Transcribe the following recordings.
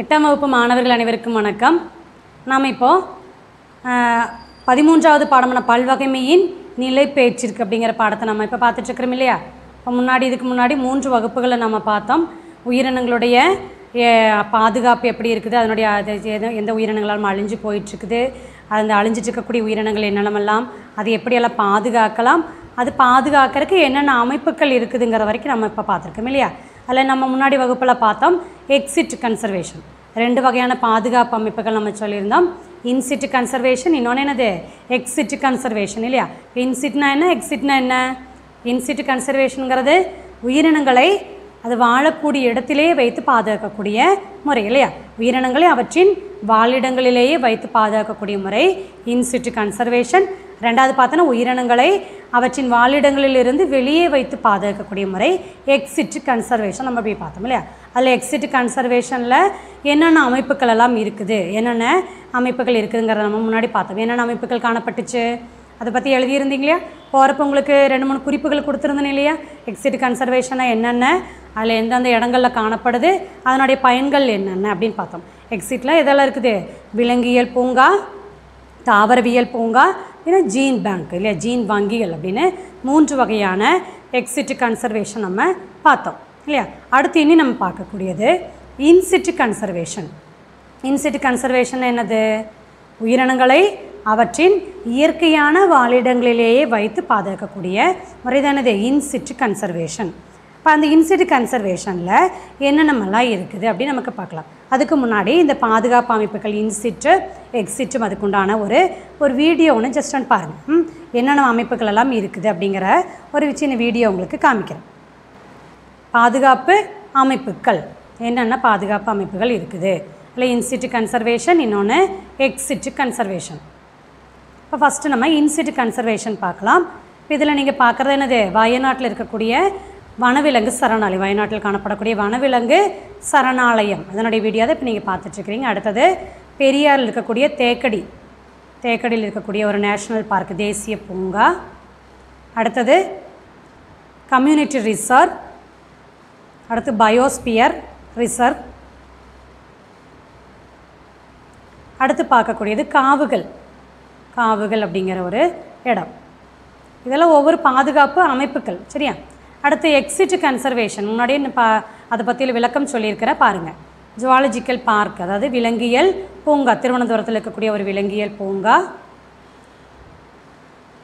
எட்டாம் வகுப்பு மாணவர்கள் அனைவருக்கும் வணக்கம். நாம் இப்போது 13வது பாடமான பல்வகைமையின் நிலைப்பெயர்ச்சிற்கு அப்படிங்கிற பாடத்தை நம்ம இப்போ பார்த்துட்ருக்கிறோம் இல்லையா. இப்போ இதுக்கு முன்னாடி 3 வகுப்புகளை நம்ம பார்த்தோம். உயிரினங்களுடைய பாதுகாப்பு எப்படி இருக்குது, அதனுடைய எந்த உயிரினங்களால் அழிஞ்சு போயிட்டுருக்குது, அந்த அழிஞ்சிட்ருக்கக்கூடிய உயிரினங்கள் என்னென்னமெல்லாம், அது எப்படியெல்லாம் பாதுகாக்கலாம், அது பாதுகாக்கிறதுக்கு என்னென்ன அமைப்புகள் இருக்குதுங்கிற வரைக்கும் நம்ம இப்போ பார்த்துருக்கோம் இல்லையா. அதில் நம்ம முன்னாடி வகுப்பில் பார்த்தோம் எக்ஸிட் கன்சர்வேஷன். 2 வகையான பாதுகாப்பு அமைப்புகள் நம்ம சொல்லியிருந்தோம். இன்சிட் கன்சர்வேஷன், இன்னொன்று என்னது எக்ஸிட் கன்சர்வேஷன் இல்லையா. இன்சிட்னா என்ன, எக்ஸிட்னா என்ன? இன்சிட் கன்சர்வேஷனுங்கிறது உயிரினங்களை அது வாழக்கூடிய இடத்திலேயே வைத்து பாதுகாக்கக்கூடிய முறை இல்லையா. உயிரினங்களை அவற்றின் வாழிடங்களிலேயே வைத்து பாதுகாக்கக்கூடிய முறை இன்சிட் கன்சர்வேஷன். 2வது பார்த்தோன்னா உயிரினங்களை அவற்றின் வாழிடங்களிலிருந்து வெளியே வைத்து பாதுகாக்கக்கூடிய முறை எக்ஸிட் கன்சர்வேஷன் நம்ம போய் பார்த்தோம் இல்லையா. அதில் எக்ஸிட் கன்சர்வேஷனில் என்னென்ன அமைப்புகள் எல்லாம் இருக்குது, என்னென்ன அமைப்புகள் இருக்குதுங்கிறத நம்ம முன்னாடி பார்த்தோம். என்னென்ன அமைப்புகள் காணப்பட்டுச்சு அதை பற்றி எழுதியிருந்தீங்க இல்லையா. போகிறப்ப உங்களுக்கு 2-3 குறிப்புகள் கொடுத்துருந்தேன் இல்லையா. எக்ஸிட் கன்சர்வேஷனை என்னென்ன, அதில் எந்தெந்த இடங்களில் காணப்படுது, அதனுடைய பயன்கள் என்னென்ன அப்படின்னு பார்த்தோம். எக்ஸிட்டில் இதெல்லாம் இருக்குது, விலங்கியல் பூங்கா, தாவரவியல் பூங்கா, இல்லைன்னா ஜீன் பேங்க் இல்லையா, ஜீன் வங்கிகள் அப்படின்னு 3 வகையான எக்ஸிட் கன்சர்வேஷன் நம்ம பார்த்தோம் இல்லையா. அடுத்து இனி நம்ம பார்க்கக்கூடியது இன்சிட் கன்சர்வேஷன். இன்சிட் கன்சர்வேஷன் என்னது, உயிரினங்களை அவற்றின் இயற்கையான வாழிடங்களிலேயே வைத்து பாதுகாக்கக்கூடிய முறைதானது இன்சிட் கன்சர்வேஷன். இப்போ அந்த இன்சிட் கன்சர்வேஷனில் என்னென்னமெல்லாம் இருக்குது அப்படின்னு நமக்கு பார்க்கலாம். அதுக்கு முன்னாடி இந்த பாதுகாப்பு அமைப்புகள் இன்சிட்டு எக்ஸிட்டும் அதுக்குண்டான ஒரு வீடியோ ஒன்று ஜஸ்ட் ஒன்று பாருங்கள். என்னென்ன அமைப்புகள் எல்லாம் இருக்குது அப்படிங்கிற ஒரு சின்ன வீடியோ உங்களுக்கு காமிக்கிறேன். பாதுகாப்பு அமைப்புகள், என்னென்ன பாதுகாப்பு அமைப்புகள் இருக்குது, இல்லை இன்சிட் கன்சர்வேஷன், இன்னொன்று எக்ஸிட் கன்சர்வேஷன். இப்போ ஃபஸ்ட்டு நம்ம இன்சிட் கன்சர்வேஷன் பார்க்கலாம். இப்போ இதில் நீங்கள் பார்க்குறது என்னது, வயநாட்டில் இருக்கக்கூடிய வனவிலங்கு சரணாலயம், வயநாட்டில் காணப்படக்கூடிய வனவிலங்கு சரணாலயம், அதனுடைய வீடியோ தான் இப்போ நீங்கள் பார்த்துட்ருக்கிறீங்க. அடுத்தது பெரியாரில் இருக்கக்கூடிய தேக்கடியில் இருக்கக்கூடிய ஒரு நேஷ்னல் பார்க், தேசிய பூங்கா. அடுத்தது கம்யூனிட்டி ரிசர்வ், அடுத்து பயோஸ்பியர் ரிசர்வ். அடுத்து பார்க்கக்கூடியது காவுகள் அப்படிங்கிற ஒரு இடம். இதெல்லாம் ஒவ்வொரு பாதுகாப்பு அமைப்புகள் சரியா. அடுத்து எக்ஸிட் கன்சர்வேஷன், முன்னாடியே அதை பற்றியில் விளக்கம் சொல்லியிருக்கிற பாருங்கள். ஜுவாலஜிக்கல் பார்க், அதாவது விலங்கியல் பூங்கா, திருவனந்தபுரத்தில் இருக்கக்கூடிய ஒரு விலங்கியல் பூங்கா.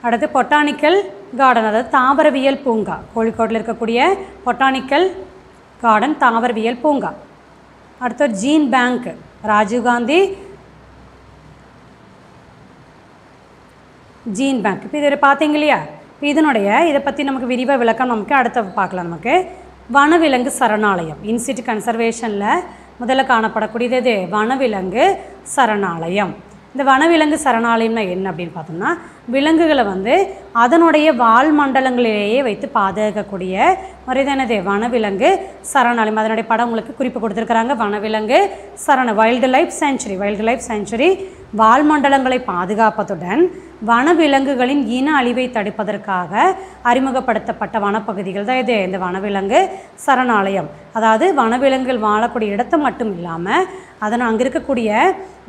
அடுத்து பொட்டானிக்கல் கார்டன், அதாவது தாவரவியல் பூங்கா, கோழிக்கோட்டில் இருக்கக்கூடிய பொட்டானிக்கல் கார்டன் தாவரவியல் பூங்கா. அடுத்து gene bank, Rajiv Gandhi gene bank. இப்போ இதை பார்த்தீங்க இல்லையா. இப்போ இதை பற்றி நமக்கு விரிவாக விளக்கம் நமக்கு அடுத்த பார்க்கலாம். நமக்கு வனவிலங்கு சரணாலயம், இன்சிட் கன்சர்வேஷனில் முதல்ல காணப்படக்கூடியது வனவிலங்கு சரணாலயம். இந்த வனவிலங்கு சரணாலயம்னா என்ன அப்படின்னு பார்த்தோம்னா, விலங்குகளை அதனுடைய வாழ் மண்டலங்களிலேயே வைத்து பாதுகாக்கக்கூடிய முறைதானது வனவிலங்கு சரணாலயம். அதனுடைய படம் உங்களுக்கு குறிப்பு கொடுத்துருக்குறாங்க. வனவிலங்கு வைல்டு லைஃப் சேஞ்சுரி வாழ்மண்டலங்களை பாதுகாப்பதுடன் வனவிலங்குகளின் இன அழிவை தடுப்பதற்காக அறிமுகப்படுத்தப்பட்ட வனப்பகுதிகள் தான் இந்த வனவிலங்கு சரணாலயம். அதாவது வனவிலங்குகள் வாழக்கூடிய இடத்தை மட்டும் இல்லாமல் அங்கே இருக்கக்கூடிய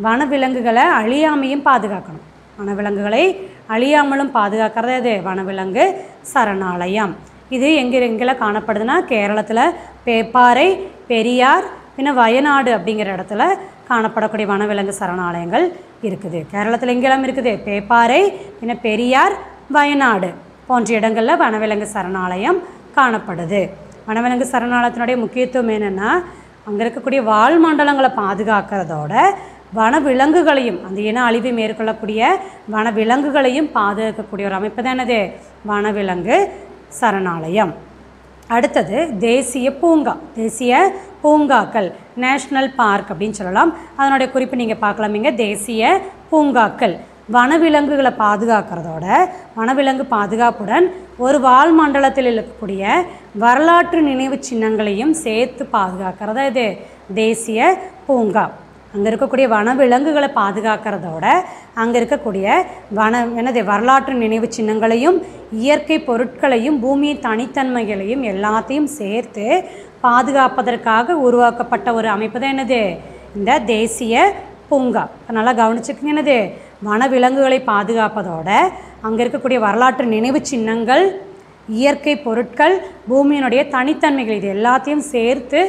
வனவிலங்குகளை அழியாமையும் பாதுகாக்கணும். வனவிலங்குகளை அழியாமலும் பாதுகாக்கிறது வனவிலங்கு சரணாலயம். இது எங்கெல்லாம் காணப்படுதுன்னா, கேரளத்தில் பேப்பாறை, பெரியார், பின்ன வயநாடு அப்படிங்கிற இடத்துல காணப்படக்கூடிய வனவிலங்கு சரணாலயங்கள் இருக்குது. கேரளத்தில் எங்கெல்லாம் இருக்குது, பேப்பாறை, பின்ன பெரியார், வயநாடு போன்ற இடங்களில் வனவிலங்கு சரணாலயம் காணப்படுது. வனவிலங்கு சரணாலயத்தினுடைய முக்கியத்துவம் என்னென்னா, அங்கே இருக்கக்கூடிய வாழ் மண்டலங்களை பாதுகாக்கிறதோட வனவிலங்குகளையும், அந்த இன அழிவை மேற்கொள்ளக்கூடிய வனவிலங்குகளையும் பாதுகாக்கக்கூடிய ஒரு அமைப்பு தான் என்னது வனவிலங்கு சரணாலயம். அடுத்தது தேசிய பூங்காக்கள், நேஷ்னல் பார்க் அப்படின்னு சொல்லலாம். அதனுடைய குறிப்பு நீங்கள் பார்க்கலாம். இங்கே தேசிய பூங்காக்கள் வனவிலங்குகளை பாதுகாக்கிறதோட வனவிலங்கு பாதுகாப்புடன் ஒரு வாழ் மண்டலத்தில் இருக்கக்கூடிய வரலாற்று நினைவு சின்னங்களையும் சேர்த்து பாதுகாக்கிறதா இது தேசிய பூங்கா. அங்கே இருக்கக்கூடிய வனவிலங்குகளை பாதுகாக்கிறதோட அங்கே இருக்கக்கூடிய வரலாற்று நினைவு சின்னங்களையும் இயற்கை பொருட்களையும் பூமியின் தனித்தன்மைகளையும் எல்லாத்தையும் சேர்த்து பாதுகாப்பதற்காக உருவாக்கப்பட்ட ஒரு அமைப்பு தான் என்னது இந்த தேசிய பூங்கா. நல்லா கவனிச்சுக்கங்க. என்னது வனவிலங்குகளை பாதுகாப்பதோட அங்கே இருக்கக்கூடிய வரலாற்று நினைவு சின்னங்கள், இயற்கை பொருட்கள், பூமியினுடைய தனித்தன்மைகள் இது எல்லாத்தையும் சேர்த்து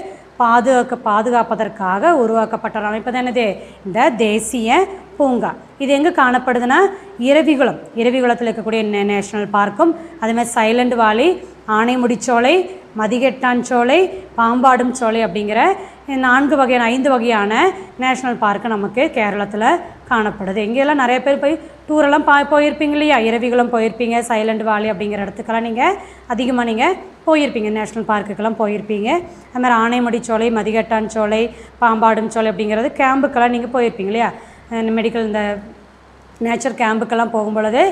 பாதுகாப்பதற்காக உருவாக்கப்பட்ட ஒரு அமைப்பு தான் என்னது இந்த தேசிய பூங்கா. இது எங்கே காணப்படுதுன்னா இரவிகுளத்தில் இருக்கக்கூடிய நேஷ்னல் பார்க்கும், அதேமாதிரி சைலண்ட் வாலி, ஆனைமுடிச்சோலை, மதிகெட்டான் சோலை, பாம்பாடும் சோலை அப்படிங்கிற 5 வகையான நேஷ்னல் பார்க்கு நமக்கு கேரளத்தில் காணப்படுது. இங்கெல்லாம் நிறைய பேர் போய் டூரெல்லாம் போயிருப்பீங்க இல்லையா? இரவிகுளம் போயிருப்பீங்க, சைலண்ட் வாலி அப்படிங்கிற இடத்துக்கெல்லாம் நீங்கள் அதிகமாக நீங்கள் போயிருப்பீங்க, நேஷ்னல் பார்க்குக்கெல்லாம் போயிருப்பீங்க. அதுமாதிரி ஆனைமுடிச்சோலை, மதிகெட்டான் சோலை, பாம்பாடும் சோலை அப்படிங்கிறது கேம்புக்கெல்லாம் நீங்கள் போயிருப்பீங்க இல்லையா? மெடிக்கல் இந்த நேச்சர் கேம்புக்கெல்லாம் போகும்பொழுது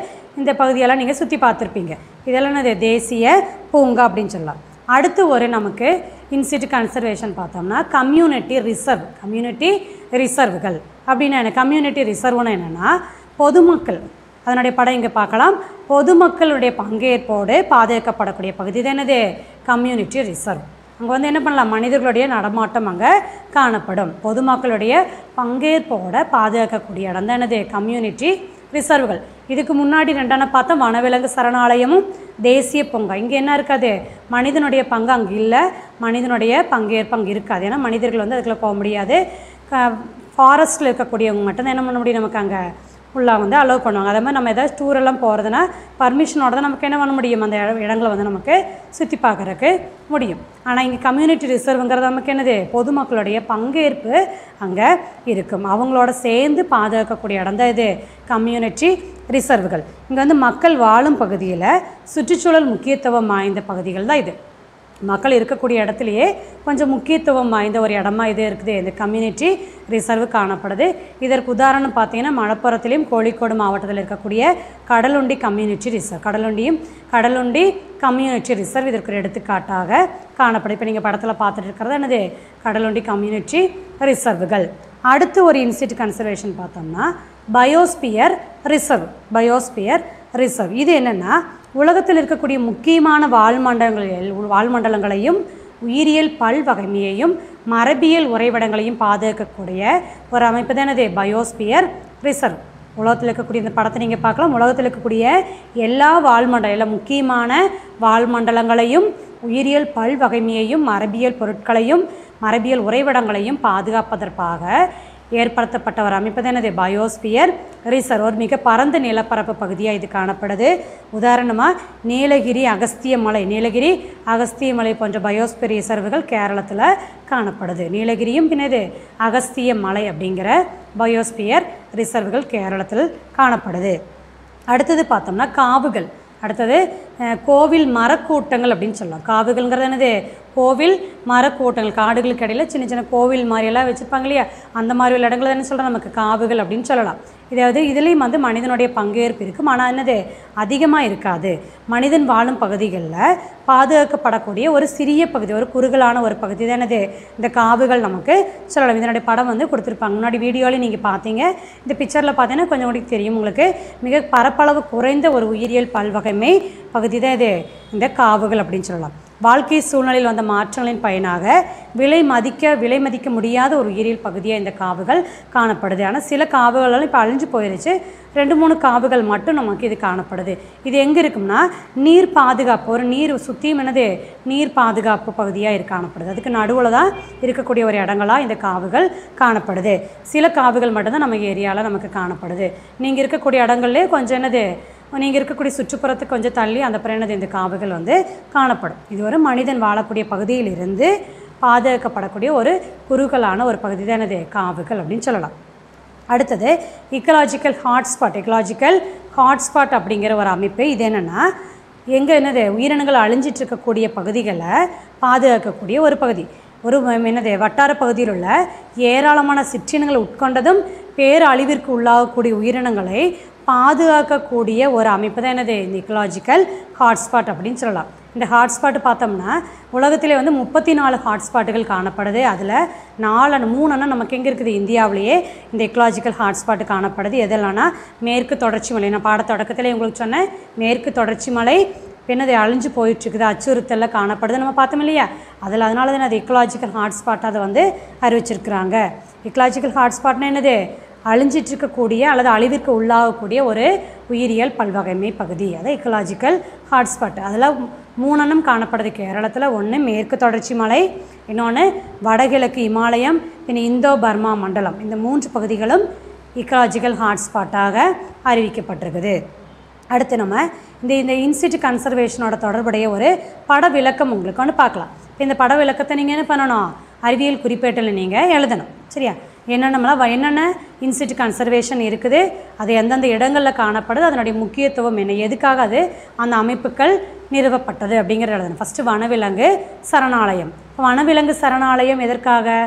இந்த பகுதியெல்லாம் நீங்கள் சுற்றி பார்த்துருப்பீங்க. இதெல்லாம் என்னது தேசிய பூங்கா அப்படின்னு சொல்லலாம். அடுத்து ஒரு நமக்கு இன்ஸ்டிடியூட் கன்சர்வேஷன் பார்த்தோம்னா கம்யூனிட்டி ரிசர்வ்கள் அப்படின்னா என்ன? கம்யூனிட்டி ரிசர்வ்னு என்னென்னா பொதுமக்கள், அதனுடைய படம் இங்கே பார்க்கலாம். பொதுமக்களுடைய பங்கேற்போடு பாதுகாக்கப்படக்கூடிய பகுதி தான் என்னது கம்யூனிட்டி ரிசர்வ். அங்கே வந்து என்ன பண்ணலாம், மனிதர்களுடைய நடமாட்டம் அங்கே காணப்படும். பொதுமக்களுடைய பங்கேற்போடு பாதுகாக்கக்கூடிய இடம் தான் என்னது கம்யூனிட்டி ரிசர்வ்கள். இதுக்கு முன்னாடி ரெண்டான பார்த்தா வனவிலங்கு சரணாலயமும் தேசிய பூங்கா. இங்கே என்ன இருக்காது, மனிதனுடைய பங்கு அங்கே இல்லை, மனிதனுடைய பங்கேற்பு அங்கே இருக்காது. ஏன்னா மனிதர்கள் வந்து அதுக்குள்ளே போக முடியாது. ஃபாரஸ்ட்டில் இருக்கக்கூடியவங்க மட்டும்தான் என்ன பண்ண முடியும், நமக்கு அங்கே ஃபுல்லாக வந்து அலோவ் பண்ணுவாங்க. அதே மாதிரி நம்ம ஏதாவது டூரெல்லாம் போகிறதுனா பர்மிஷனோட தான் நமக்கு என்ன பண்ண முடியும், அந்த இடங்களை வந்து நமக்கு சுற்றி பார்க்குறதுக்கு முடியும். ஆனால் இங்கே கம்யூனிட்டி ரிசர்வ்ங்கிறது நமக்கு என்னது, பொதுமக்களுடைய பங்கேற்பு அங்கே இருக்கும். அவங்களோட சேர்ந்து பாதுகாக்கக்கூடிய இடம் தான் இது கம்யூனிட்டி ரிசர்வ்கள். இங்கே வந்து மக்கள் வாழும் பகுதியில் சுற்றுச்சூழல் முக்கியத்துவம் வாய்ந்த பகுதிகள் தான் இது. மக்கள் இருக்கக்கூடிய இடத்துலையே கொஞ்சம் முக்கியத்துவம் வாய்ந்த ஒரு இடமா இது இருக்குது, இந்த கம்யூனிட்டி ரிசர்வ் காணப்படுது. இதற்கு உதாரணம் பார்த்தீங்கன்னா மலப்புரத்திலையும் கோழிக்கோடு மாவட்டத்தில் இருக்கக்கூடிய Kadalundi community reserve. Kadalundi community reserve இதற்கு ஒரு எடுத்துக்காட்டாக காணப்படுது. இப்போ நீங்கள் படத்தில் பார்த்துட்டு இருக்கிறது என்னது கடலுண்டி கம்யூனிட்டி ரிசர்வ்கள். அடுத்து ஒரு இன்ஸ்டிடியூட் கன்சர்வேஷன் பார்த்தோம்னா பயோஸ்பியர் ரிசர்வ். இது என்னென்னா உலகத்தில் இருக்கக்கூடிய முக்கியமான வாழ்மண்டலங்களையும் உயிரியல் பல்வகைமையையும் மரபியல் உறைவிடங்களையும் பாதுகாக்கக்கூடிய ஒரு அமைப்பு தான் என்னது பயோஸ்பியர் ரிசர்வ். உலகத்தில் இருக்கக்கூடிய இந்த படத்தை நீங்கள் பார்க்கலாம். உலகத்தில் இருக்கக்கூடிய எல்லா முக்கியமான வாழ்மண்டலங்களையும் உயிரியல் பல்வகைமையையும் மரபியல் பொருட்களையும் மரபியல் உறைவிடங்களையும் பாதுகாப்பதற்காக ஏற்படுத்தப்பட்ட ஒரு அமைப்பு தான் என்னது பயோஸ்பியர் ரிசர்வ். ஒரு மிக பரந்த நிலப்பரப்பு பகுதியாக இது காணப்படுது. உதாரணமாக நீலகிரி அகஸ்திய மலை போன்ற பயோஸ்பியர் ரிசர்வுகள் கேரளத்தில் காணப்படுது. நீலகிரியும் பின்னது அகஸ்திய மலை அப்படிங்கிற பயோஸ்பியர் ரிசர்வுகள் கேரளத்தில் காணப்படுது. அடுத்தது பார்த்தோம்னா காவுகள். கோவில் மரக்கூட்டங்கள் அப்படின்னு சொல்லலாம். காவுகள்ங்கிறது என்னது கோவில் மரக்கூட்டங்கள். காடுகளுக்கு இடையில் சின்ன சின்ன கோவில் மாதிரியெல்லாம் வச்சுருப்பாங்க இல்லையா, அந்த மாதிரி உள்ள இடங்கள் என்ன சொல்கிறோம், நமக்கு காவுகள் அப்படின்னு சொல்லலாம். இதாவது இதுலேயும் வந்து மனிதனுடைய பங்கேற்பு இருக்கும், ஆனால் என்னது அதிகமாக இருக்காது. மனிதன் வாழும் பகுதிகளில் பாதுகாக்கப்படக்கூடிய ஒரு சிறிய பகுதி, ஒரு குறுகலான ஒரு பகுதி தான் என்னது இந்த காவுகள் நமக்கு சொல்லலாம். இதனுடைய படம் வந்து கொடுத்துருப்பாங்க. முன்னாடி வீடியோலையும் நீங்கள் பார்த்தீங்க. இந்த பிக்சரில் பார்த்தீங்கன்னா கொஞ்சம் கூட தெரியும் உங்களுக்கு. மிக பரப்பளவு குறைந்த ஒரு உயிரியல் பல்வகைமை பகுதி தான் இது இந்த காவுகள் அப்படின்னு சொல்லலாம். வாழ்க்கை சூழ்நிலையில் வந்த மாற்றங்களின் பயனாக விலை மதிக்க முடியாத ஒரு உயிரியல் பகுதியாக இந்த காவுகள் காணப்படுது. ஆனால் சில காவுகளெல்லாம் இப்போ அழிஞ்சு போயிடுச்சு. 2-3 காவுகள் மட்டும் நமக்கு இது காணப்படுது. இது எங்கே இருக்கும்னா நீர் பாதுகாப்பு, ஒரு நீர் சுற்றியும் என்னது நீர் பாதுகாப்பு பகுதியாக காணப்படுது. அதுக்கு நடுவில் தான் இருக்கக்கூடிய ஒரு இடங்களாக இந்த காவுகள் காணப்படுது. சில காவுகள் மட்டும்தான் நம்ம ஏரியாவில் நமக்கு காணப்படுது. நீங்கள் இருக்கக்கூடிய இடங்கள்லே கொஞ்சம் என்னது நீங்கள் இருக்கக்கூடிய சுற்றுப்புறத்துக்கு கொஞ்சம் தள்ளி அந்த பிறனது இந்த காவுகள் வந்து காணப்படும். இது ஒரு மனிதன் வாழக்கூடிய பகுதியிலிருந்து பாதுகாக்கப்படக்கூடிய ஒரு குறுகலான ஒரு பகுதி தான் என்னது காவுகள் அப்படின்னு சொல்லலாம். அடுத்தது இக்கலாஜிக்கல் ஹாட்ஸ்பாட் அப்படிங்கிற ஒரு அமைப்பு. இது என்னென்னா எங்கே என்னது உயிரினங்கள் அழிஞ்சிட்டு இருக்கக்கூடிய பகுதிகளை பாதுகாக்கக்கூடிய ஒரு பகுதி. ஒரு என்னது வட்டார பகுதியில் உள்ள ஏராளமான சிற்றினங்களை உட்கொண்டதும் பேரழிவிற்கு உள்ளாகக்கூடிய உயிரினங்களை பாதுகாக்கக்கூடிய ஒரு அமைப்பு தான் என்னது இந்த இக்கலாஜிக்கல் ஹாட்ஸ்பாட் அப்படின்னு சொல்லலாம். இந்த ஹாட்ஸ்பாட் பார்த்தோம்னா உலகத்திலே வந்து 34 ஹாட்ஸ்பாட்டுகள் காணப்படுது. அதில் 3 நமக்கு எங்கே இருக்குது, இந்தியாவிலேயே இந்த இக்கலாஜிக்கல் ஹாட்ஸ்பாட் காணப்படுது. எதெல்லாம்னா மேற்கு தொடர்ச்சி மலை, நான் பாட தொடக்கத்திலே உங்களுக்கு சொன்னேன். மேற்கு தொடர்ச்சி மலை, என்னது அழிஞ்சு போயிட்டுருக்குது, அச்சுறுத்தலில் காணப்படுது நம்ம பார்த்தோம் இல்லையா. அதனால தான் அது எக்கலாஜிக்கல் ஹாட்ஸ்பாட் அதை வந்து அறிவிச்சிருக்கிறாங்க. எக்கலாஜிக்கல் ஹாட்ஸ்பாட்னா என்னது, அழிஞ்சிட்டு இருக்கக்கூடிய அல்லது அழிவிற்கு உள்ளாகக்கூடிய ஒரு உயிரியல் பல்வகைமை பகுதி, அது எக்கலாஜிக்கல் ஹாட்ஸ்பாட். அதில் 3 காணப்படுது கேரளத்தில். ஒன்று மேற்கு தொடர்ச்சி மலை, இன்னொன்று வடகிழக்கு இமாலயம், பின் இந்தோ பர்மா மண்டலம். இந்த 3 பகுதிகளும் எக்கலாஜிக்கல் ஹாட்ஸ்பாட்டாக அறிவிக்கப்பட்டிருக்குது. அடுத்து நம்ம இந்த இன்சிட்டு கன்சர்வேஷனோட தொடர்புடைய ஒரு பட விளக்கம் உங்களுக்கு ஒன்று பார்க்கலாம். இப்போ இந்த பட விளக்கத்தை நீங்கள் என்ன பண்ணணும், அறிவியல் குறிப்பேட்டில் நீங்கள் எழுதணும். சரியா, என்னென்ன இன்சிட்டு கன்சர்வேஷன் இருக்குது, அது எந்தெந்த இடங்களில் காணப்படுது, அதனுடைய முக்கியத்துவம் என்ன, எதுக்காக அது அந்த அமைப்புகள் நிறுவப்பட்டது அப்படிங்கிற எழுதணும். ஃபஸ்ட்டு வனவிலங்கு சரணாலயம். வனவிலங்கு சரணாலயம் எதற்காக,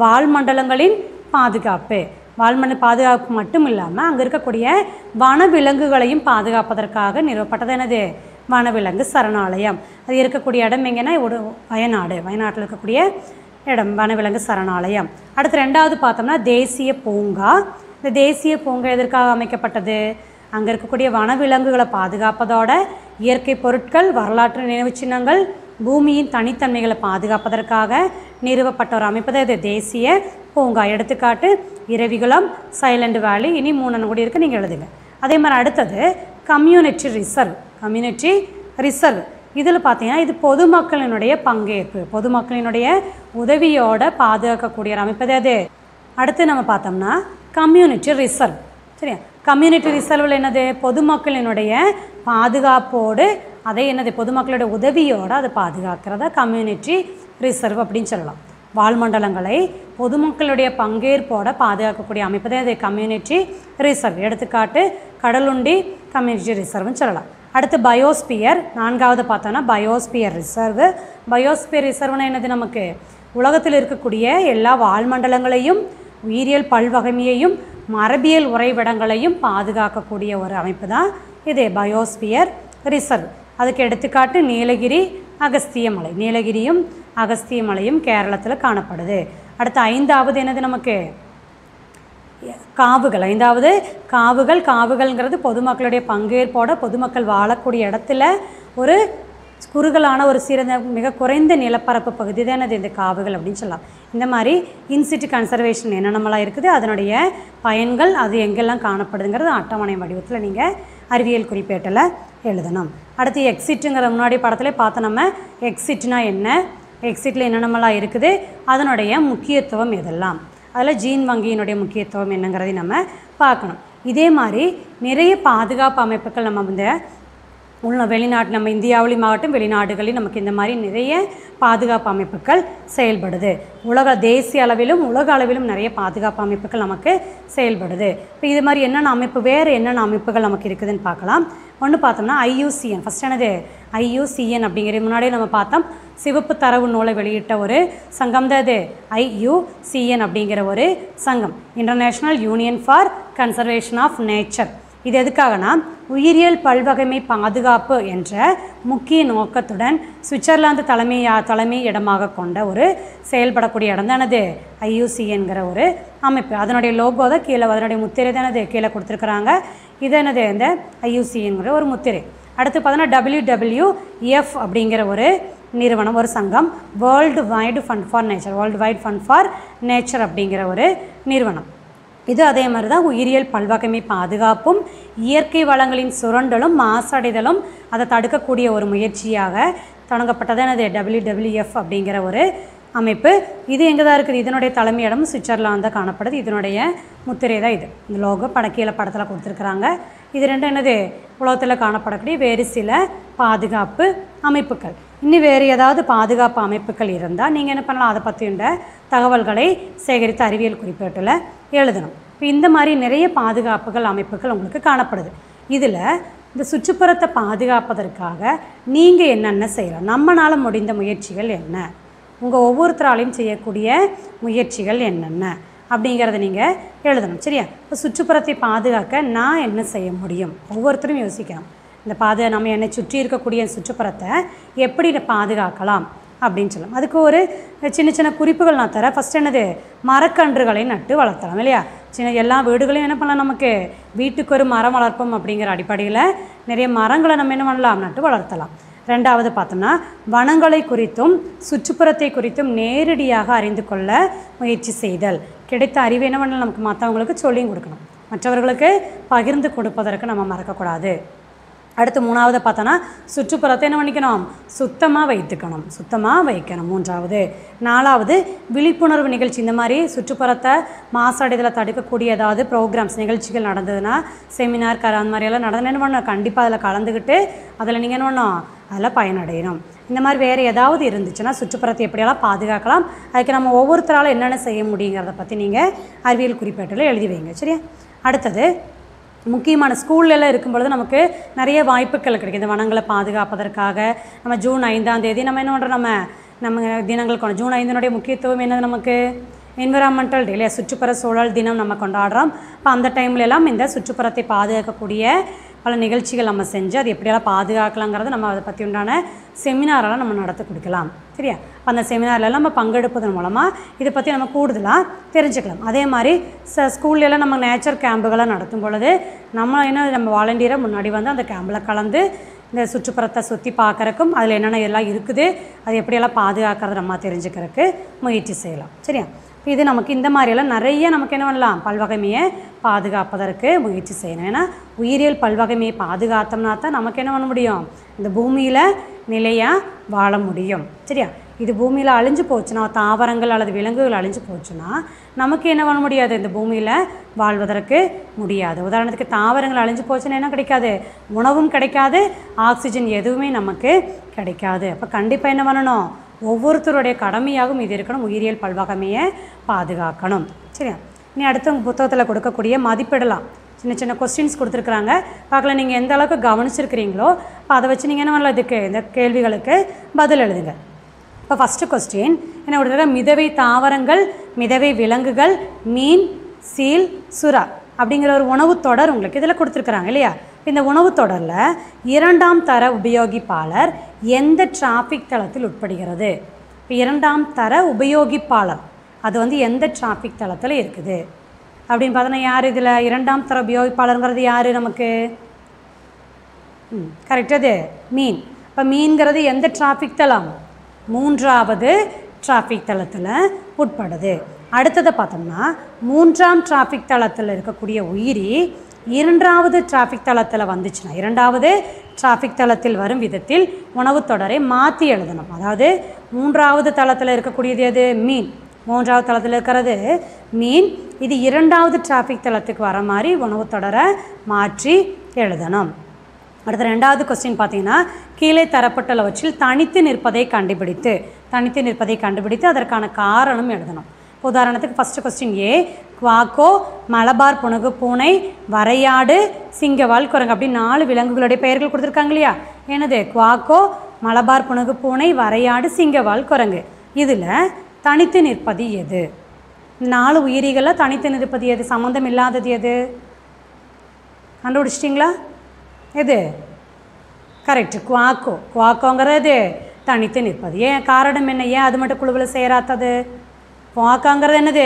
வாழ்மண்டலங்களின் பாதுகாப்பு. வாழ்மண்டல பாதுகாப்பு மட்டும் இல்லாமல் அங்கே இருக்கக்கூடிய வனவிலங்குகளையும் பாதுகாப்பதற்காக நிறுவப்பட்டது என்னது, வனவிலங்கு சரணாலயம். அது இருக்கக்கூடிய இடம் எங்கன்னா வயநாட்டில் இருக்கக்கூடிய இடம் வனவிலங்கு சரணாலயம். அடுத்து 2வது பார்த்தோம்னா தேசிய பூங்கா. இந்த தேசிய பூங்கா எதற்காக அமைக்கப்பட்டது, அங்கே இருக்கக்கூடிய வனவிலங்குகளை பாதுகாப்பதோட இயற்கை பொருட்கள், வரலாற்று நினைவு சின்னங்கள், பூமியின் தனித்தன்மைகளை பாதுகாப்பதற்காக நிறுவப்பட்ட ஒரு அமைப்பு தான் இது தேசிய பூங்கா. எடுத்துக்காட்டு இரவிகுளம், சைலண்ட் வேலி, இனி 3 கூட இருக்குது, நீங்கள் எழுதுங்க. அதே மாதிரி அடுத்தது கம்யூனிட்டி ரிசர்வ். இதில் பார்த்தீங்கன்னா இது பொதுமக்களினுடைய பங்கேற்பு, பொதுமக்களினுடைய உதவியோட பாதுகாக்கக்கூடிய அமைப்பு அது. அடுத்து நம்ம பார்த்தோம்னா கம்யூனிட்டி ரிசர்வ். சரியா, கம்யூனிட்டி ரிசர்வில் என்னது, பொதுமக்களினுடைய பாதுகாப்போடு அதை என்னது பொதுமக்களுடைய உதவியோடு அதை பாதுகாக்கிறத கம்யூனிட்டி ரிசர்வ் அப்படின்னு சொல்லலாம். வாழ்மண்டலங்களை பொதுமக்களுடைய பங்கேற்போட பாதுகாக்கக்கூடிய அமைப்பு தான் இது கம்யூனிட்டி ரிசர்வ். எடுத்துக்காட்டு கடலுண்டி கம்யூனிட்டி ரிசர்வ்னு சொல்லலாம். அடுத்து பயோஸ்பியர். 4வது பார்த்தோன்னா பயோஸ்பியர் ரிசர்வ்னா என்னது, நமக்கு உலகத்தில் இருக்கக்கூடிய எல்லா வாழ்மண்டலங்களையும் உயிரியல் பல்வகைமையையும் மரபியல் உறைவிடங்களையும் பாதுகாக்கக்கூடிய ஒரு அமைப்பு தான் இது பயோஸ்பியர் ரிசர்வ். அதுக்கு எடுத்துக்காட்டு நீலகிரி, அகஸ்திய மலை. நீலகிரியும் அகஸ்திய மலையும் கேரளத்தில் காணப்படுது. அடுத்து 5வது என்னது, நமக்கு காவுகள். 5வது காவுகள்ங்கிறது பொதுமக்களுடைய பங்கேற்போட பொதுமக்கள் வாழக்கூடிய இடத்துல ஒரு குறுகலான ஒரு சிறந்த மிக குறைந்த நிலப்பரப்பு பகுதி தான் அது இந்த காவுகள் அப்படின்னு சொல்லலாம். இந்த மாதிரி இன்சிட்டு கன்சர்வேஷன் என்னென்னலாம் இருக்குது, அதனுடைய பயன்கள், அது எங்கெல்லாம் காணப்படுதுங்கிறது அட்டவணை வடிவத்தில் நீங்கள் அறிவியல் குறிப்பேட்டில் எழுதணும். அடுத்து எக்ஸிட்டுங்கிற முன்னாடி படத்தில் பார்த்த நம்ம எக்ஸிட்னா என்ன, எக்ஸிட்டில் என்னென்னலாம் இருக்குது, அதனுடைய முக்கியத்துவம் எதெல்லாம், அதில் ஜீன் வங்கியினுடைய முக்கியத்துவம் என்னங்கிறதை நம்ம பார்க்கணும். இதே மாதிரி நிறைய பாதுகாப்பு அமைப்புகள் நம்ம இந்த வெளிநாட்டு நம்ம இந்தியாவிலும் ஆகட்டும் வெளிநாடுகளில் நமக்கு இந்த மாதிரி நிறைய பாதுகாப்பு அமைப்புகள் செயல்படுது. தேசிய அளவிலும் உலக அளவிலும் நிறைய பாதுகாப்பு அமைப்புகள் நமக்கு செயல்படுது. இப்போ இது மாதிரி என்னென்ன அமைப்பு, வேறு என்னென்ன அமைப்புகள் நமக்கு இருக்குதுன்னு பார்க்கலாம். ஒன்று பார்த்தோம்னா IUCN. ஃபஸ்ட் என்னது IUCN அப்படிங்கிறது முன்னாடியே நம்ம பார்த்தோம். சிவப்பு தரவு நூலை வெளியிட்ட ஒரு சங்கம் தான் இது IUCN அப்படிங்கிற ஒரு சங்கம், International Union for Conservation of Nature. இது எதுக்காகனா உயிரியல் பல்வகைமை பாதுகாப்பு என்ற முக்கிய நோக்கத்துடன் சுவிட்சர்லாந்து தலைமை இடமாக கொண்ட ஒரு செயல்படக்கூடிய இடம் தானது IUCNங்கிற ஒரு அமைப்பு. அதனுடைய லோகோ தான் கீழே, அதனுடைய முத்திரை தானது கீழே கொடுத்துருக்குறாங்க. இது என்னது இந்த IUCNங்கிற ஒரு முத்திரை. அடுத்து பார்த்தோன்னா WWF அப்படிங்கிற ஒரு நிறுவனம், ஒரு சங்கம், world wide fund for nature அப்படிங்கிற ஒரு நிறுவனம். இது அதே மாதிரி தான் உயிரியல் பல்வகைமை பாதுகாப்பும் இயற்கை வளங்களின் சுரண்டலும் மாசடைதலும் அதை தடுக்கக்கூடிய ஒரு முயற்சியாக தொடங்கப்பட்டது எனது WWF அப்படிங்கிற ஒரு அமைப்பு. இது எங்கே தான் இருக்குது, இதனுடைய தலைமையிடம் சுவிட்சர்லாந்து தான் காணப்படுது. இதனுடைய முத்திரை தான் இது, இந்த லோகோ கீழே படத்தில் கொடுத்துருக்குறாங்க. இது ரெண்டும் என்னது உலகத்தில் காணப்படக்கூடிய வேறு சில பாதுகாப்பு அமைப்புகள். இன்னும் வேறு ஏதாவது பாதுகாப்பு அமைப்புகள் இருந்தால் நீங்கள் என்ன பண்ணலாம், அதை பற்றியுள்ள தகவல்களை சேகரித்து அறிவியல் குறிப்பேட்டில் எழுதணும். இப்போ இந்த மாதிரி நிறைய பாதுகாப்புகள் அமைப்புகள் உங்களுக்கு காணப்படுது. இதில் இந்த சுற்றுப்புறத்தை பாதுகாப்பதற்காக நீங்கள் என்னென்ன செய்யலாம், நம்மளால் முடிந்த முயற்சிகள் என்ன, உங்கள் ஒவ்வொருத்தராலையும் செய்யக்கூடிய முயற்சிகள் என்னென்ன அப்படிங்கிறத நீங்கள் எழுதணும். சரியா, இப்போ சுற்றுப்புறத்தை பாதுகாக்க நான் என்ன செய்ய முடியும், ஒவ்வொருத்தரும் யோசிக்கணும். இந்த நம்ம என்னை சுற்றி இருக்கக்கூடிய சுற்றுப்புறத்தை எப்படி பாதுகாக்கலாம் அப்படின்னு சொல்லலாம். அதுக்கு ஒரு சின்ன சின்ன குறிப்புகள் நான் தரேன். ஃபஸ்ட் என்னது, மரக்கன்றுகளை நட்டு வளர்த்தலாம் இல்லையா. எல்லா வீடுகளையும் என்ன பண்ணலாம், நமக்கு வீட்டுக்கு ஒரு மரம் வளர்ப்போம் அப்படிங்கிற அடிப்படையில் நிறைய மரங்களை நம்ம என்ன பண்ணலாம், நட்டு வளர்த்தலாம். ரெண்டாவது பார்த்தோம்னா வனங்களை குறித்தும் சுற்றுப்புறத்தை குறித்தும் நேரடியாக அறிந்து கொள்ள முயற்சி செய்தல். கிடைத்த அறிவு என்ன பண்ணலாம், நமக்கு மற்றவங்களுக்கு சொல்லியும் கொடுக்கணும், மற்றவர்களுக்கு பகிர்ந்து கொடுப்பதற்கு நம்ம மறக்கக்கூடாது. அடுத்து மூணாவது பார்த்தோன்னா சுற்றுப்புறத்தை என்ன பண்ணிக்கணும், சுத்தமாக வைக்கணும். மூன்றாவது. நாலாவது விழிப்புணர்வு நிகழ்ச்சி. இந்த மாதிரி சுற்றுப்புறத்தை மாசடைதலை தடுக்கக்கூடிய ஏதாவது ப்ரோக்ராம்ஸ் நிகழ்ச்சிகள் நடந்ததுன்னா, செமினார் அந்த மாதிரியெல்லாம் நடந்து என்ன பண்ணணும், கண்டிப்பாக அதில் கலந்துக்கிட்டு அதில் நீங்கள் என்ன பண்ணணும், அதில் பயனடையணும். இந்த மாதிரி வேறு ஏதாவது இருந்துச்சுன்னா சுற்றுப்புறத்தை எப்படியெல்லாம் பாதுகாக்கலாம், அதுக்கு நம்ம ஒவ்வொருத்தரால் என்னென்ன செய்ய முடியுங்கிறத பற்றி நீங்கள் அறிவியல் குறிப்பேட்டில் எழுதி வைங்க. சரியா? அடுத்தது முக்கியமான ஸ்கூல்லலாம் இருக்கும்பொழுது நமக்கு நிறைய வாய்ப்புகள் கிடைக்கும் இந்த வனங்களை பாதுகாப்பதற்காக. நம்ம ஜூன் 5ஆம் தேதி நம்ம என்ன பண்ணுறோம், நம்ம தினங்கள் கொண்டு ஜூன் 5னுடைய முக்கியத்துவம் என்னது, நமக்கு என்விரான்மெண்டல் டே இல்லையா, சுற்றுப்புற சூழல் தினம் நம்ம கொண்டாடுறோம். இப்போ அந்த டைம்லலாம் இந்த சுற்றுப்புறத்தை பாதுகாக்கக்கூடிய பல நிகழ்ச்சிகள் நம்ம செஞ்சு அது எப்படியெல்லாம் பாதுகாக்கலாங்கிறத நம்ம அதை பற்றி உண்டான செமினாரெல்லாம் நம்ம நடத்தி கொடுக்கலாம். சரியா? அந்த செமினார்லாம் நம்ம பங்கெடுப்பதன் மூலமாக இதை பற்றி நம்ம கூடுதலாக தெரிஞ்சுக்கலாம். அதே மாதிரி ஸ்கூல்லலாம் நம்ம நேச்சர் கேம்புகளை நடத்தும் பொழுது நம்ம வாலண்டியராக முன்னாடி வந்து அந்த கேம்பில் கலந்து இந்த சுற்றுப்புறத்தை சுற்றி பார்க்குறக்கும் அதில் என்னென்ன எல்லாம் இருக்குது, அது எப்படியெல்லாம் பாதுகாக்கிறது நம்ம தெரிஞ்சுக்கிறதுக்கு முயற்சி செய்யலாம். சரியா? இது நமக்கு இந்த மாதிரியெல்லாம் நிறைய நமக்கு என்ன பண்ணலாம், பல்வகைமையை பாதுகாப்பதற்கு முயற்சி செய்யணும். ஏன்னா உயிரியல் பல்வகைமையை பாதுகாத்தோம்னா தான் நமக்கு என்ன பண்ண முடியும், இந்த பூமியில் நிலையாக வாழ முடியும். சரியா? இது பூமியில் அழிஞ்சு போச்சுன்னா, தாவரங்கள் அல்லது விலங்குகள் அழிஞ்சு போச்சுன்னா நமக்கு என்ன பண்ண முடியாது, இந்த பூமியில் வாழ்வதற்கு முடியாது. உதாரணத்துக்கு தாவரங்கள் அழிஞ்சு போச்சுன்னா என்ன கிடைக்காது, உணவும் கிடைக்காது, ஆக்சிஜன் எதுவுமே நமக்கு கிடைக்காது. அப்போ கண்டிப்பாக என்ன பண்ணணும், ஒவ்வொருத்தருடைய கடமையாகவும் இது இருக்கணும், உயிரியல் பல்வகைமையை பாதுகாக்கணும். சரியா? இனி அடுத்த புத்தகத்தில் கொடுக்கக்கூடிய மதிப்பிடலாம் சின்ன சின்ன கொஸ்டின்ஸ் கொடுத்துருக்குறாங்க, பார்க்கல நீங்கள் எந்த அளவுக்கு கவனிச்சிருக்கிறீங்களோ இப்போ அதை வச்சு நீங்கள் என்ன பண்ணலாம், இதுக்கு இந்த கேள்விகளுக்கு பதில் எழுதுங்க. இப்போ ஃபஸ்ட்டு கொஸ்டின் என்ன கொடுத்துருக்க, மிதவை தாவரங்கள், மிதவை விலங்குகள், மீன், சீல், சுறா அப்படிங்கிற ஒரு உணவு தொடர் உங்களுக்கு இதில் கொடுத்துருக்குறாங்க இல்லையா. இந்த உணவு தொடரில் 2ஆம் தர உபயோகிப்பாளர் எந்த டிராஃபிக் தளத்தில் உட்படுகிறது? இப்போ 2ஆம் தர உபயோகிப்பாளர் அது வந்து எந்த டிராஃபிக் தளத்தில் இருக்குது அப்படின்னு பார்த்தோன்னா யார் இதில் 2ஆம் தர உபயோகிப்பாளருங்கிறது யார் நமக்கு? கரெக்ட், அது மீன். இப்போ மீன்கிறது எந்த டிராஃபிக் தளம்? 3ஆவது டிராஃபிக் தளத்தில் உட்படுது. அடுத்ததை பார்த்தோம்னா 3ஆம் டிராஃபிக் தளத்தில் இருக்கக்கூடிய உயிரி 2ஆவது டிராஃபிக் தளத்தில் வந்துச்சுன்னா 2ஆவது டிராஃபிக் தளத்தில் வரும் விதத்தில் உணவு தொடரை மாற்றி எழுதணும். அதாவது 3ஆவது தளத்தில் இருக்கக்கூடியது எது? மீன். 3ஆவது தளத்தில் இருக்கிறது மீன். இது 2ஆவது டிராஃபிக் தளத்துக்கு வர மாதிரி உணவு தொடரை மாற்றி எழுதணும். அடுத்த 2வது கொஸ்டின் பார்த்தீங்கன்னா கீழே தரப்பட்டுள்ளவற்றில் தனித்து நிற்பதை கண்டுபிடித்து அதற்கான காரணம் எழுதணும். உதாரணத்துக்கு ஃபஸ்ட்டு கொஸ்டின் ஏ, குவாக்கோ, மலபார் புனுகு பூனை, வரையாடு, சிங்கவால் குரங்கு அப்படி 4 விலங்குகளுடைய பெயர்கள் கொடுத்துருக்காங்க இல்லையா. என்னது? குவாக்கோ, மலபார் புனுகு பூனை, வரையாடு, சிங்கவால் குரங்கு. இதில் தனித்து நிற்பது எது? 4 உயிரிகளில் தனித்து நிற்பது எது? சம்மந்தம் இல்லாதது எது? கண்டுபிடிச்சிட்டிங்களா? எது? கரெக்டு, குவாக்கோ. குவாக்கோங்கிறது தனித்து நிற்பது. ஏன் காரணம் என்ன? ஏன் அது மட்டும் குழுவில் சேராத்தது? குவாக்காங்கிறது என்னது?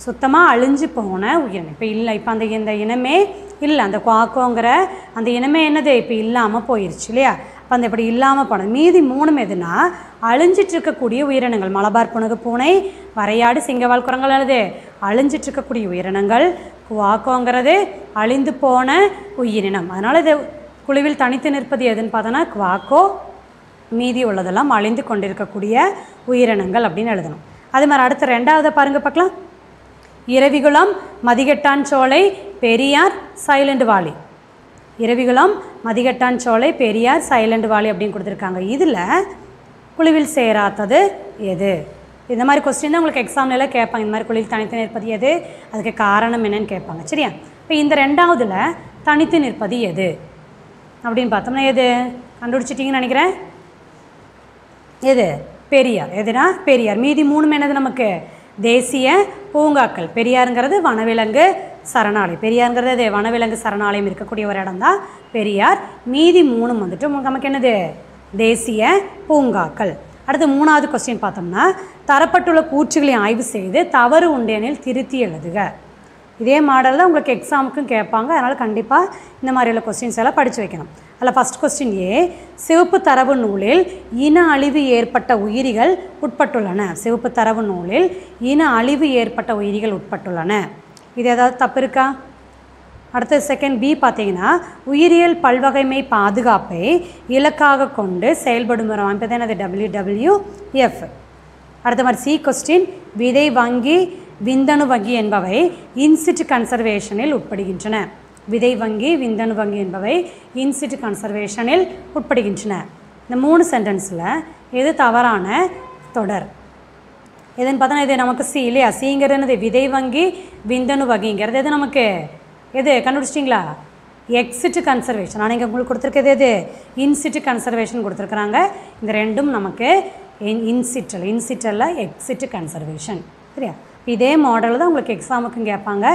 சுத்தமாக அழிஞ்சு போன உயிரினம். இப்போ இல்லை, இப்போ அந்த இந்த இனமே இல்லை. அந்த குவாக்கோங்கிற அந்த இனமே என்னது? இப்போ இல்லாமல் போயிடுச்சு இல்லையா. அப்போ அந்த இப்படி இல்லாமல் போனது. மீதி 3 எதுனா அழிஞ்சிட்டு இருக்கக்கூடிய உயிரினங்கள். மலபார் புனுகு பூனை, வரையாடு, சிங்கவால் குரங்கள் என்னது? அழிஞ்சிட்டு இருக்கக்கூடிய உயிரினங்கள். குவாக்கோங்கிறது அழிந்து போன உயிரினம். அதனால் இது குழுவில் தனித்து நிற்பது எதுன்னு பார்த்தோன்னா குவாக்கோ, மீதி உள்ளதெல்லாம் அழிந்து கொண்டிருக்கக்கூடிய உயிரினங்கள் அப்படின்னு எழுதணும். அது மாதிரி அடுத்த 2வது பாருங்க பார்க்கலாம். இரவிகுளம், மதிகட்டான் சோலை, பெரியார், சைலண்ட் வாலி. இரவிகுளம், மதிகட்டான் சோலை, பெரியார், சைலண்ட் வாலி அப்படின்னு கொடுத்துருக்காங்க. இதில் குழுவில் சேராத்தது எது? இந்த மாதிரி கொஸ்டின் தான் உங்களுக்கு எக்ஸாம்லாம் கேட்பாங்க. இந்த மாதிரி குழுவில் தனித்து நிற்பது எது, அதுக்கு காரணம் என்னன்னு கேட்பாங்க. சரியா? இப்போ இந்த 2வதுல தனித்து நிற்பது எது அப்படின்னு பார்த்தோம்னா எது? கண்டுபிடிச்சிட்டிங்கன்னு நினைக்கிறேன். எது? பெரியார். எதுனா பெரியார். மீதி 3 என்னது நமக்கு? தேசிய பூங்காக்கள். பெரியாருங்கிறது வனவிலங்கு சரணாலயம். பெரியாருங்கிறது அது வனவிலங்கு சரணாலயம் இருக்கக்கூடிய ஒரு இடம் தான் பெரியார். மீதி 3 வந்துட்டு நமக்கு என்னது? தேசிய பூங்காக்கள். அடுத்து 3வது கொஸ்டின் பார்த்தோம்னா தரப்பட்டுள்ள கூற்றுகளை ஆய்வு செய்து தவறு உண்டெனில் திருத்தி எழுதுக. இதே மாடல் தான் உங்களுக்கு எக்ஸாமுக்கும் கேட்பாங்க. அதனால் கண்டிப்பாக இந்த மாதிரியுள்ள கொஸ்டின்ஸ் எல்லாம் படித்து வைக்கணும். அதில் ஃபஸ்ட் கொஸ்டின் ஏ, சிவப்பு தரவு நூலில் இன அழிவு ஏற்பட்ட உயிரிகள் உட்பட்டுள்ளன. சிவப்பு தரவு நூலில் இன அழிவு ஏற்பட்ட உயிரிகள் உட்பட்டுள்ளன. இது ஏதாவது தப்பு இருக்கா? அடுத்த செகண்ட் பி பார்த்தீங்கன்னா, உயிரியல் பல்வகைமை பாதுகாப்பை இலக்காக கொண்டு செயல்படும் ஒரு அமைப்பு தான் அது WWF. அடுத்த மாதிரி சி கொஸ்டின், விதை வங்கி விந்தணு வங்கி என்பவை இன்சிட் கன்சர்வேஷனில் உட்படுகின்றன. விதை வங்கி விந்தணு வங்கி என்பவை இன்சிட் கன்சர்வேஷனில் உட்படுகின்றன. இந்த 3 சென்டென்ஸில் எது தவறான தொடர் எதுன்னு பார்த்தோன்னா, இது நமக்கு சி இல்லையா? சிங்கிறது விதை வங்கி விந்தணு வங்கிங்கிறது எது நமக்கு எது கண்டுபிடிச்சிட்டிங்களா? Exit conservation. ஆனால் இங்கே உங்களுக்கு கொடுத்துருக்கிறது எது? இன்சிட் கன்சர்வேஷன் கொடுத்துருக்குறாங்க. இந்த ரெண்டும் நமக்கு இன்சிட்டல்ல எக்ஸிட் கன்சர்வேஷன். சரியா? இதே மாடல் தான் உங்களுக்கு எக்ஸாமுக்கும் கேட்பாங்க.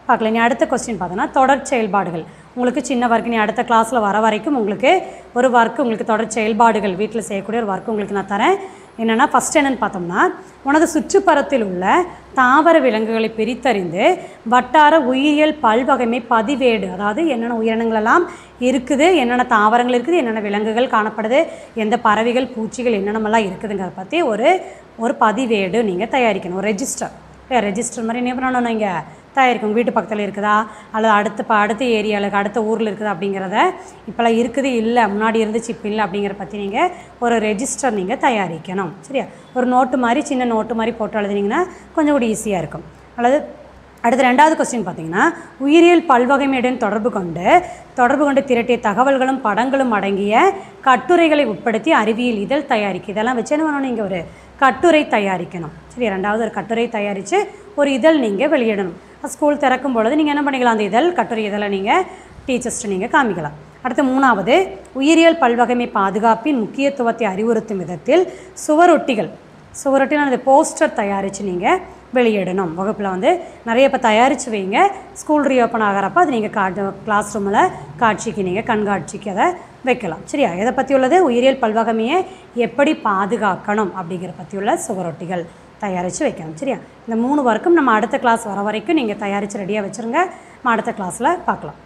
பார்க்கலாம். நீ அடுத்த கொஸ்டின் பார்த்தோன்னா, தொடர் செயல்பாடுகள். உங்களுக்கு சின்ன ஒர்க் நீ அடுத்த கிளாஸில் வர வரைக்கும் உங்களுக்கு ஒரு ஒர்க்கு உங்களுக்கு தொடர் செயல்பாடுகள் வீட்டில் செய்யக்கூடிய ஒரு ஒர்க்கு உங்களுக்கு நான் தரேன். என்னென்னா ஃபஸ்ட் என்னென்னு பார்த்தோம்னா, உனது சுற்றுப்புறத்தில் உள்ள தாவர விலங்குகளை பிரித்தறிந்து வட்டார உயிரியல் பல்வகைமை பதிவேடு, அதாவது என்னென்ன உயிரினங்களெல்லாம் இருக்குது, என்னென்ன தாவரங்கள் இருக்குது, என்னென்ன விலங்குகள் காணப்படுது, எந்த பறவைகள் பூச்சிகள் என்னென்னமெல்லாம் இருக்குதுங்கிறத பற்றி ஒரு பதிவேடு நீங்கள் தயாரிக்கணும். ஒரு ரெஜிஸ்டர் மாதிரி என்ன பண்ணணும், நீங்கள் தயாரிக்கும். வீட்டு பக்கத்தில் இருக்குதா அல்லது அடுத்த ஏரியாவில் அடுத்த ஊரில் இருக்குதா அப்படிங்கிறத, இப்போலாம் இருக்குது இல்லை முன்னாடி இருந்துச்சு இப்போ இல்லை அப்படிங்கிறத பற்றி நீங்கள் ஒரு ரெஜிஸ்டர் நீங்கள் தயாரிக்கணும். சரியா? ஒரு நோட்டு மாதிரி சின்ன நோட்டு மாதிரி போட்டு எழுதுனீங்கன்னா கொஞ்சம் கூட ஈஸியாக இருக்கும். அல்லது அடுத்து 2வது கொஸ்டின் பார்த்தீங்கன்னா, உயிரியல் பல்வகைமையுடன் தொடர்பு கொண்டு திரட்டிய தகவல்களும் படங்களும் அடங்கிய கட்டுரைகளை உட்படுத்தி அறிவியல் இதழ் தயாரிக்க. இதெல்லாம் வச்சு என்ன பண்ணணும், நீங்கள் ஒரு கட்டுரை தயாரிக்கணும். சரி, 2வது ஒரு கட்டுரை தயாரித்து ஒரு இதழ் நீங்கள் வெளியிடணும். ஸ்கூல் திறக்கும் பொழுது நீங்கள் என்ன பண்ணிக்கலாம், அந்த கட்டுரை இதழை நீங்கள் டீச்சர்ஸ்ட்டு நீங்கள் காமிக்கலாம். அடுத்து 3வது, உயிரியல் பல்வகைமை பாதுகாப்பின் முக்கியத்துவத்தை அறிவுறுத்தும் விதத்தில் சுவரொட்டிகள் அந்த போஸ்டர் தயாரித்து நீங்கள் வெளியிடணும். வகுப்பில் நிறைய இப்போ தயாரித்து வைங்க. ஸ்கூல் ரீஓப்பன் ஆகிறப்ப அது நீங்கள் கிளாஸ் ரூமில் காட்சிக்கு நீங்கள் கண்காட்சிக்கு அதை வைக்கலாம். சரியா? எதை பற்றி உள்ளது? உயிரியல் பல்வகைமையை எப்படி பாதுகாக்கணும் அப்படிங்கிற பற்றி உள்ள சுவரொட்டிகள் தயாரித்து வைக்கணும். சரியா? இந்த 3 ஒர்க்கும் நம்ம அடுத்த கிளாஸ் வர வரைக்கும் நீங்கள் தயாரித்து ரெடியாக வச்சுருங்க. நம்ம அடுத்த கிளாஸில் பார்க்கலாம்.